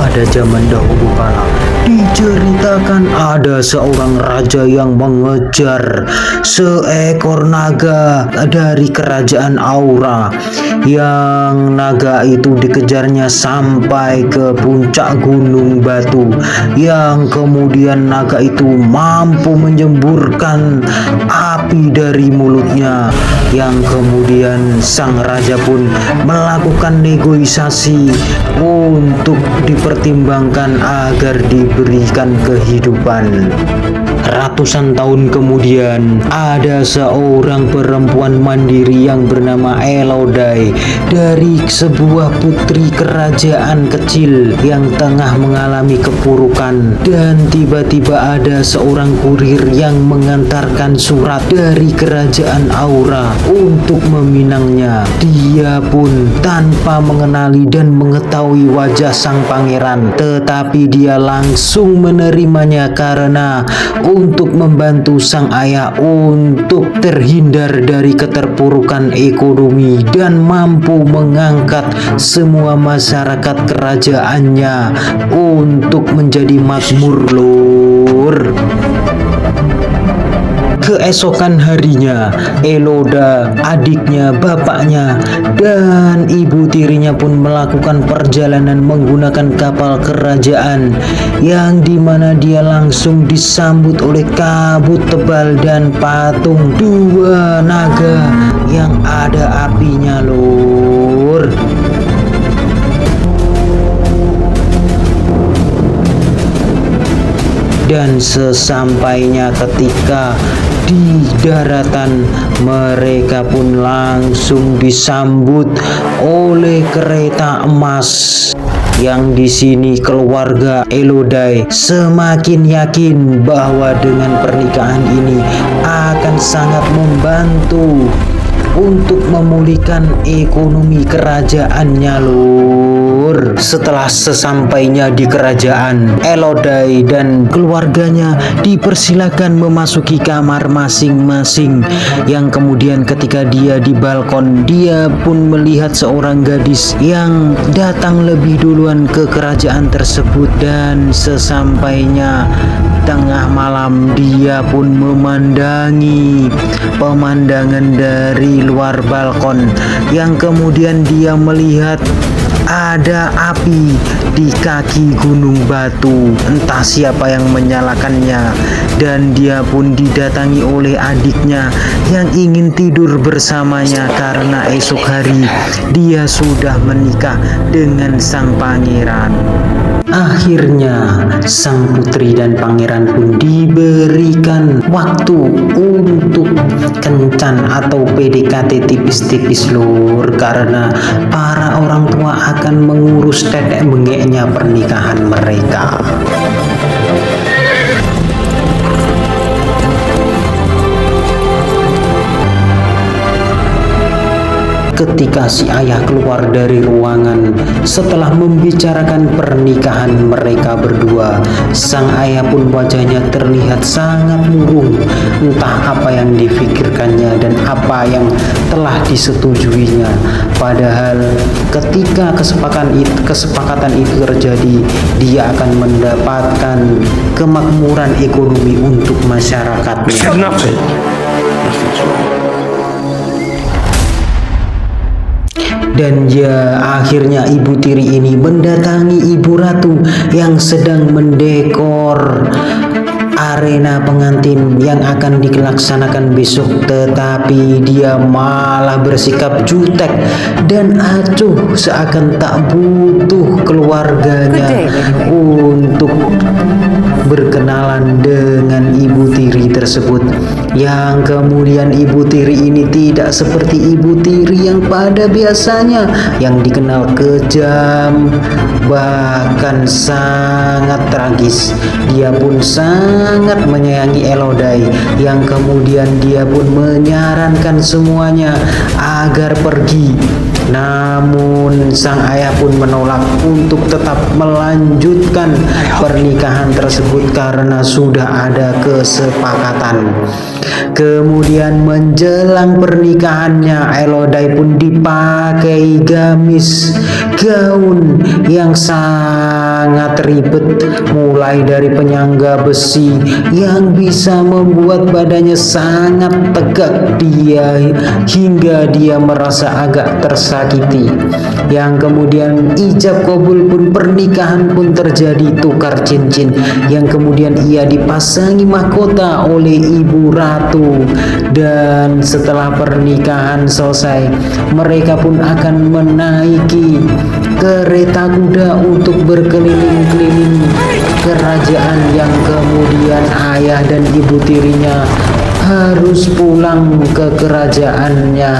Pada zaman dahulu kala, diceritakan ada seorang raja yang mengejar seekor naga dari kerajaan Aura. Yang naga itu dikejarnya sampai ke puncak gunung batu, yang kemudian naga itu mampu menyemburkan api dari mulutnya, yang kemudian sang raja pun melakukan negosiasi untuk dipertimbangkan agar diberikan kehidupan. Ratusan tahun kemudian, ada seorang perempuan mandiri yang bernama Elodai dari sebuah putri kerajaan kecil yang tengah mengalami kepurukan, dan tiba-tiba ada seorang kurir yang mengantarkan surat dari kerajaan Aura untuk meminangnya. Dia pun tanpa mengenali dan mengetahui wajah sang pangeran, tetapi dia langsung menerimanya karena untuk membantu sang ayah untuk terhindar dari keterpurukan ekonomi dan mampu mengangkat semua masyarakat kerajaannya untuk menjadi makmur, lur. Keesokan harinya, Eloda, adiknya, bapaknya, dan ibu tirinya pun melakukan perjalanan menggunakan kapal kerajaan, yang dimana dia langsung disambut oleh kabut tebal dan patung dua naga yang ada apinya, lur. Dan sesampainya ketika di daratan, mereka pun langsung disambut oleh kereta emas. Yang di sini keluarga Elodai semakin yakin bahwa dengan pernikahan ini akan sangat membantu untuk memulihkan ekonomi kerajaannya, lur. Setelah sesampainya di kerajaan, Elodai dan keluarganya dipersilakan memasuki kamar masing-masing, yang kemudian ketika dia di balkon, dia pun melihat seorang gadis yang datang lebih duluan ke kerajaan tersebut. Dan sesampainya tengah malam, dia pun memandangi pemandangan dari luar balkon, yang kemudian dia melihat ada api di kaki gunung batu. Entah siapa yang menyalakannya, dan dia pun didatangi oleh adiknya yang ingin tidur bersamanya karena esok hari dia sudah menikah dengan sang pangeran. Akhirnya sang putri dan pangeran pun diberikan waktu untuk kencan atau PDKT tipis-tipis, lur, karena para orang tua akan mengurus tetek bengeknya pernikahan mereka. Ketika si ayah keluar dari ruangan setelah membicarakan pernikahan mereka berdua, sang ayah pun wajahnya terlihat sangat murung. Entah apa yang difikirkannya dan apa yang telah disetujuinya. Padahal ketika kesepakatan itu terjadi, dia akan mendapatkan kemakmuran ekonomi untuk masyarakatnya. Dan ya, akhirnya ibu tiri ini mendatangi ibu ratu yang sedang mendekor arena pengantin yang akan dilaksanakan besok, tetapi dia malah bersikap jutek dan acuh seakan tak butuh keluarganya untuk berkenalan dengan ibu tiri tersebut. Yang kemudian ibu tiri ini tidak seperti ibu tiri yang pada biasanya, yang dikenal kejam, bahkan sangat tragis. Dia pun sangat menyayangi Elodai, yang kemudian dia pun menyarankan semuanya agar pergi. Namun sang ayah pun menolak untuk tetap melanjutkan pernikahan tersebut tersebut karena sudah ada kesepakatan. Kemudian menjelang pernikahannya, Elodie pun dipakai gamis gaun yang sangat ribet, mulai dari penyangga besi yang bisa membuat badannya sangat tegak hingga dia merasa agak tersakiti. Yang kemudian ijab kabul pun, pernikahan pun terjadi, tukar cincin yang kemudian ia dipasangi mahkota oleh ibu ratu. Dan setelah pernikahan selesai, mereka pun akan menaiki kereta kuda untuk berkeliling-keliling kerajaan, yang kemudian ayah dan ibu tirinya harus pulang ke kerajaannya.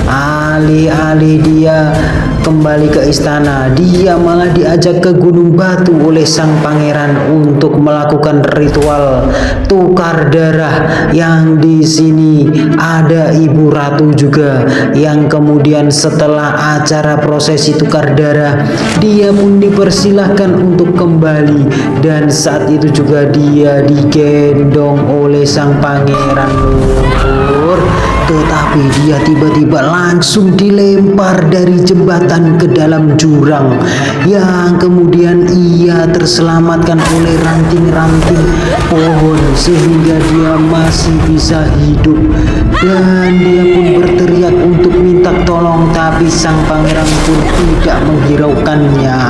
Alih-alih dia kembali ke istana, dia malah diajak ke Gunung Batu oleh sang pangeran untuk melakukan ritual tukar darah, yang di sini ada ibu ratu juga. Yang kemudian setelah acara prosesi tukar darah, dia pun dipersilahkan untuk kembali, dan saat itu juga dia digendong oleh sang pangeran luhur. Tetapi dia tiba-tiba langsung dilempar dari jembatan ke dalam jurang, yang kemudian ia terselamatkan oleh ranting-ranting pohon sehingga dia masih bisa hidup. Dan dia pun berteriak untuk minta tolong, tapi sang pangeran pun tidak menghiraukannya.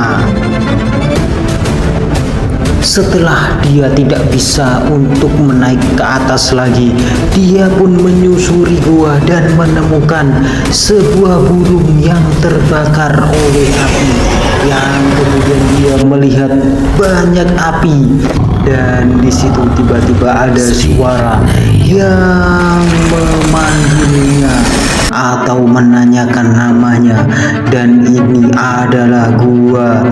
Setelah dia tidak bisa untuk menaik ke atas lagi, dia pun menyusuri gua dan menemukan sebuah burung yang terbakar oleh api, yang kemudian dia melihat banyak api. Dan di situ tiba-tiba ada suara yang memanggilnya atau menanyakan namanya, dan ini adalah gua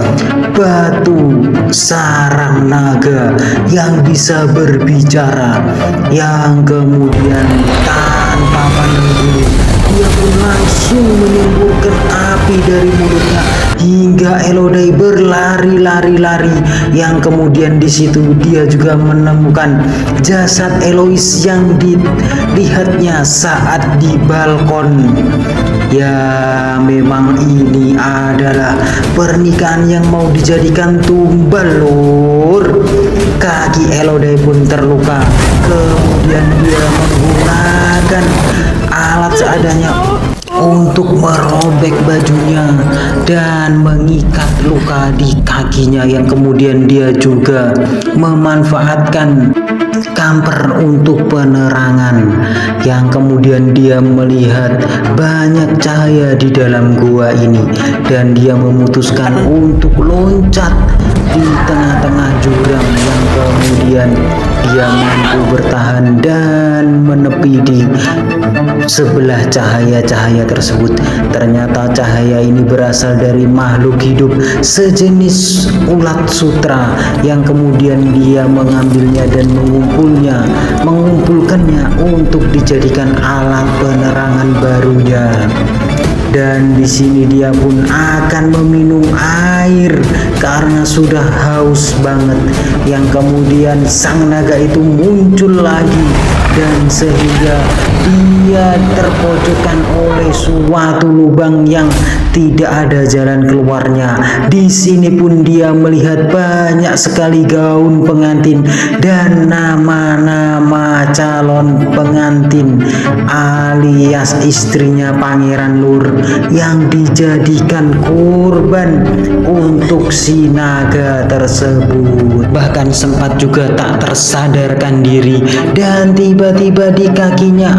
batu sarang naga yang bisa berbicara. Yang kemudian tanpa pandang bulu, dia pun langsung menyemburkan api dari mulutnya hingga Elodie berlari-lari. Yang kemudian di situ dia juga menemukan jasad Eloise yang dilihatnya saat di balkon. Ya, memang ini adalah pernikahan yang mau dijadikan tumbal, lur. Kaki Elodie pun terluka. Kemudian dia menggunakan alat seadanya untuk merobek bajunya dan mengikat luka di kakinya, yang kemudian dia juga memanfaatkan kamper untuk penerangan. Yang kemudian dia melihat banyak cahaya di dalam gua ini, dan dia memutuskan untuk loncat di tengah-tengah jurang, yang kemudian dia mampu bertahan dan menepi di sebelah cahaya-cahaya tersebut. Ternyata cahaya ini berasal dari makhluk hidup sejenis ulat sutra, yang kemudian dia mengambilnya dan mengumpulkannya untuk dijadikan alat penerangan barunya. Dan di sini dia pun akan meminum air karena sudah haus banget. Yang kemudian sang naga itu muncul lagi, dan sehingga dia terpojokkan oleh suatu lubang yang tidak ada jalan keluarnya. Di sini pun dia melihat banyak sekali gaun pengantin dan nama-nama calon pengantin alias istrinya Pangeran Lur yang dijadikan korban untuk si naga tersebut. Bahkan sempat juga tak tersadarkan diri, dan tiba-tiba di kakinya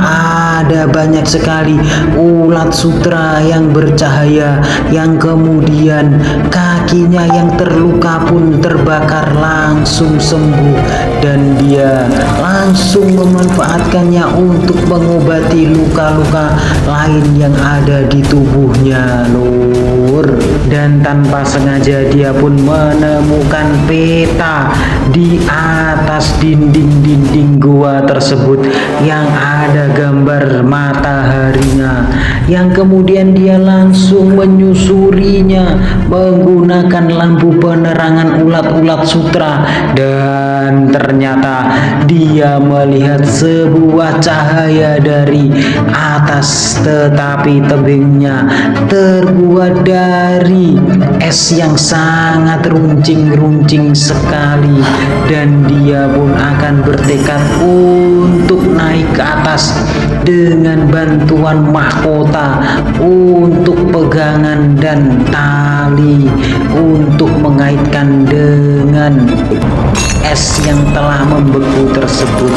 ada banyak sekali ulat sutra yang bercahaya, yang kemudian kakinya yang terluka pun terbakar langsung sembuh, dan dia langsung memanfaatkannya untuk mengobati luka-luka lain yang ada di tubuhnya, lur. Dan tanpa sengaja dia pun menemukan peta di atas dinding-dinding gua tersebut yang ada gambar mataharinya, yang kemudian dia langsung menyusurinya menggunakan lampu penerangan ulat-ulat sutra, dan ternyata dia melihat sebuah cahaya dari atas, tetapi tebingnya terbuat dari es yang sangat runcing-runcing sekali, dan dia pun akan bertekad untuk naik ke atas dengan bantuan mahkota untuk pegangan dan tali untuk mengaitkan dengan es yang telah membeku tersebut,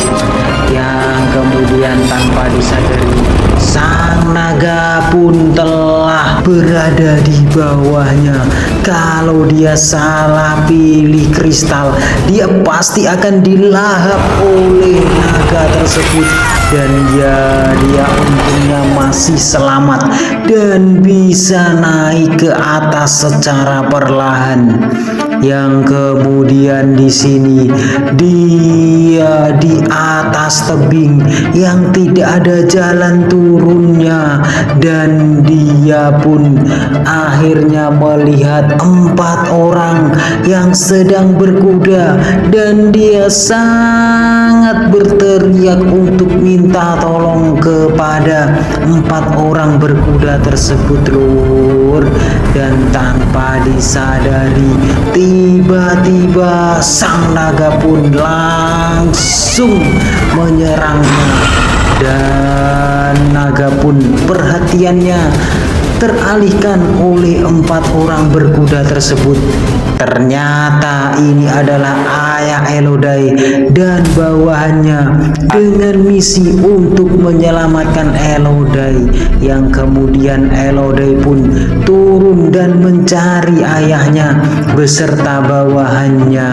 yang kemudian tanpa disadari sang naga pun telah berada di bawahnya. Kalau dia salah pilih kristal, dia pasti akan dilahap oleh naga tersebut, dan dia untungnya masih selamat dan bisa naik ke atas secara perlahan. Yang kemudian di sini dia di atas tebing yang tidak ada jalan turunnya, dan dia pun akhirnya melihat 4 orang yang sedang berkuda, dan dia sangat berteriak untuk minta tolong kepada 4 orang berkuda tersebut, lur. Dan tanpa disadari, tiba-tiba sang naga pun langsung menyerangnya, dan naga pun perhatiannya teralihkan oleh 4 orang berkuda tersebut. Ternyata ini adalah ayah Elodai dan bawahannya dengan misi untuk menyelamatkan Elodai, yang kemudian Elodai pun turun dan mencari ayahnya beserta bawahannya,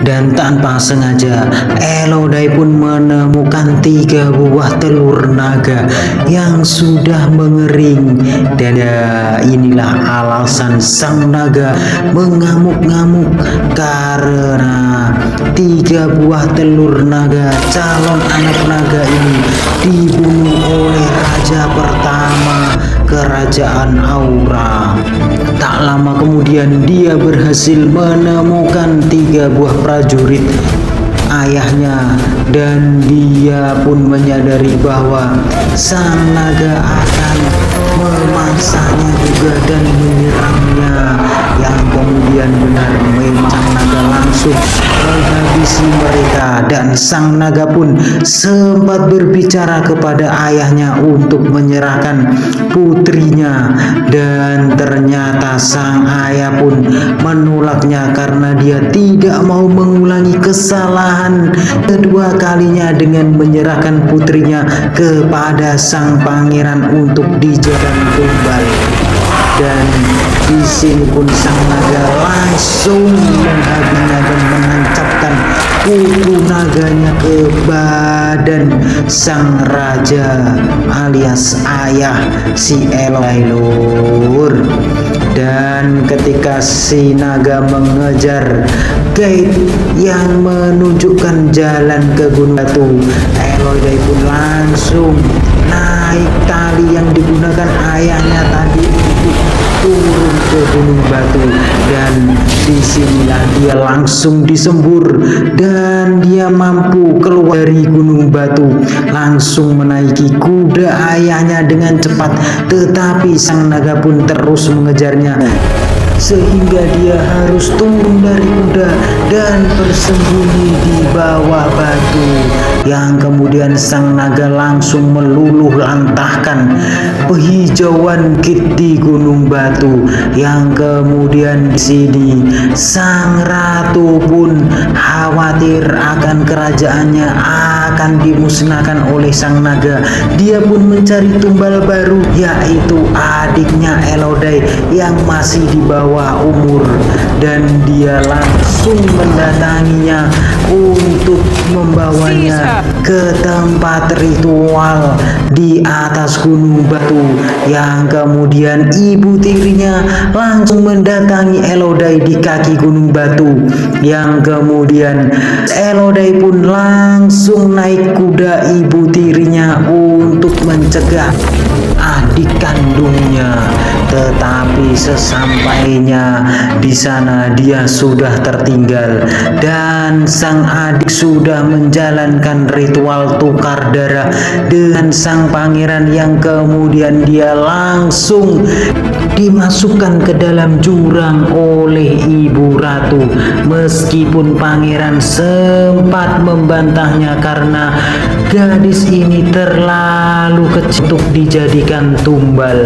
dan tanpa sengaja Elodai pun menemukan 3 buah telur naga yang sudah mengering, dan inilah alasan sang naga mengamuk-ngamuk karena 3 buah telur naga calon anak naga ini dibunuh oleh raja pertama kerajaan Aura. Tak lama kemudian dia berhasil menemukan 3 buah prajurit ayahnya, dan dia pun menyadari bahwa sang naga akan memangsanya juga dan menyerangnya, yang kemudian benar memang sang naga langsung menghabisi mereka, dan sang naga pun sempat berbicara kepada ayahnya untuk menyerahkan putrinya, dan ternyata sang ayah pun menolaknya karena dia tidak mau mengulangi kesalahan kedua kalinya dengan menyerahkan putrinya kepada sang pangeran untuk dijadikan tumbal. Dan di sini pun sang naga langsung menghabisnya dan menancapkan kutu naganya ke badan sang raja alias ayah si Elodai, lur. Dan ketika si naga mengejar gate yang menunjukkan jalan ke Gunung Batu, Elodai pun langsung naik tali yang digunakan ayahnya tadi untuk turun ke Gunung Batu, dan disinilah dia langsung disembur dan dia mampu keluar dari Gunung Batu, langsung menaiki kuda ayahnya dengan cepat. Tetapi sang naga pun terus mengejarnya sehingga dia harus turun dari kuda dan bersembunyi di bawah batu, yang kemudian sang naga langsung meluluh lantahkan penghijauan gate di Gunung Batu, yang kemudian di sini sang ratu pun khawatir akan kerajaannya akan dimusnahkan oleh sang naga. Dia pun mencari tumbal baru, yaitu adiknya Elodie yang masih di bawah umur, dan dia langsung mendatanginya untuk membawanya ke tempat ritual di atas gunung batu, yang kemudian ibu tirinya langsung mendatangi Elodie di kaki gunung batu, yang kemudian Elodie pun langsung naik kuda ibu tirinya untuk mencegah adik kandungnya. Tetapi sesampainya di sana dia sudah tertinggal, dan sang adik sudah menjalankan ritual tukar darah dengan sang pangeran, yang kemudian dia langsung dimasukkan ke dalam jurang oleh ibu ratu. Meskipun pangeran sempat membantahnya karena gadis ini terlalu kecil untuk dijadikan tumbal.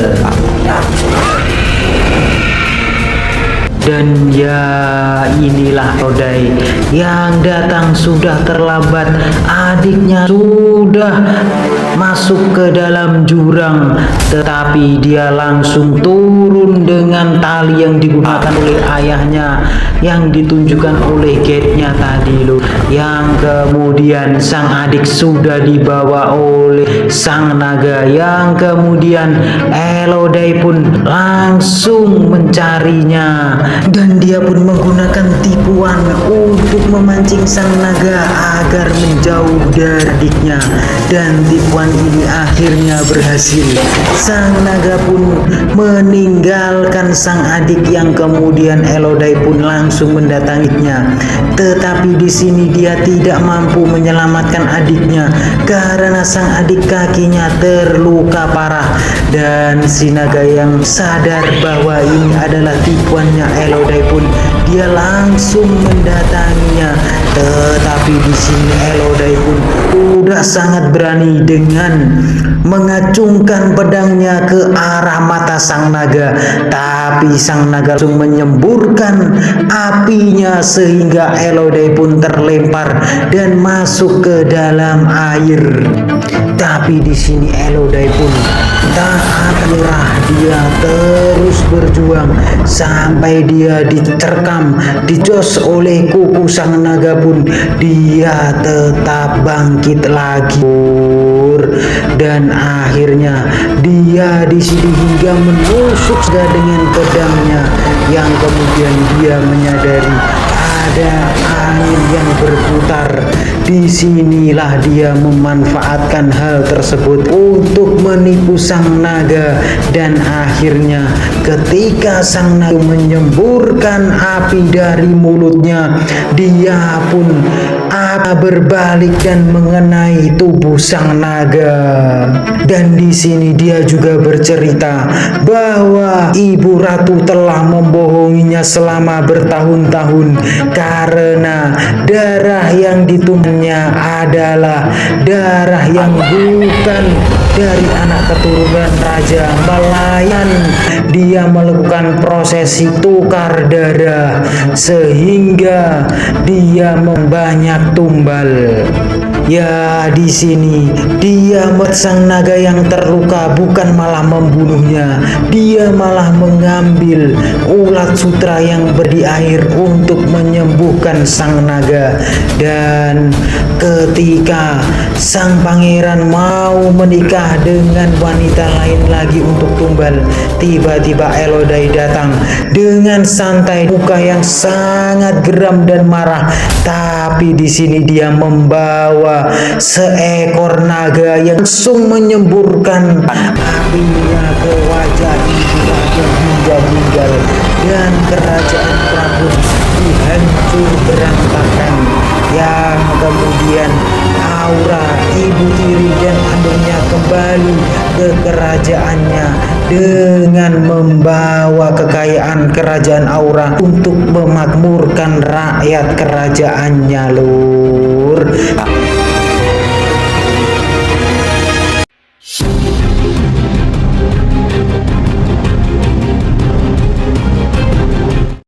Dan ya, inilah Elodie yang datang sudah terlambat. Adiknya sudah masuk ke dalam jurang, tetapi dia langsung turun dengan tali yang digunakan oleh ayahnya, yang ditunjukkan oleh gate-nya tadi loh. Yang kemudian sang adik sudah dibawa oleh sang naga, yang kemudian Elodie pun langsung mencarinya, dan dia pun menggunakan tipuan untuk memancing sang naga agar menjauh dari adiknya, dan tipuan ini akhirnya berhasil. Sang naga pun meninggalkan sang adik, yang kemudian Elodie pun langsung mendatanginya. Tetapi di sini dia tidak mampu menyelamatkan adiknya karena sang adik kakinya terluka parah, dan si naga yang sadar bahwa ini adalah tipuannya Elodie pun dia langsung mendatanginya. Tetapi di sini Elodie pun udah sangat berani dengan mengacungkan pedangnya ke arah mata sang naga, tapi sang naga langsung menyemburkan apinya sehingga Elodie pun terlempar dan masuk ke dalam air. Tapi di sini Elodie pun tak menyerah, dia terus berjuang sampai dia diterkam, dicos oleh kuku sang naga pun dia tetap bangkit lagi. Dan akhirnya dia di sini hingga menusuk dengan pedangnya, yang kemudian dia menyadari ada angin yang berputar. Disinilah dia memanfaatkan hal tersebut untuk menipu sang naga, dan akhirnya ketika sang naga menyemburkan api dari mulutnya, dia pun berbalik dan mengenai tubuh sang naga. Dan di sini dia juga bercerita bahwa ibu ratu telah membohonginya selama bertahun-tahun karena darah yang ditumbangnya adalah darah yang bukan dari anak keturunan raja, melayan dia melakukan prosesi tukar darah sehingga dia membanyak tumbal. Ya, di sini dia sang naga yang terluka bukan malah membunuhnya, dia malah mengambil ulat sutra yang berdi air untuk menyembuhkan sang naga. Dan ketika sang pangeran mau menikah dengan wanita lain lagi untuk tumbal, tiba-tiba Elodie datang dengan santai, muka yang sangat geram dan marah. Tapi di sini dia membawa seekor naga yang langsung menyemburkan apinya ke wajah ibu ratu hingga meninggal, dan kerajaan Prabun dihancur berantakan. Yang kemudian aura ibu tiri dan adiknya kembali ke kerajaannya dengan membawa kekayaan kerajaan Aura untuk memakmurkan rakyat kerajaannya, lur.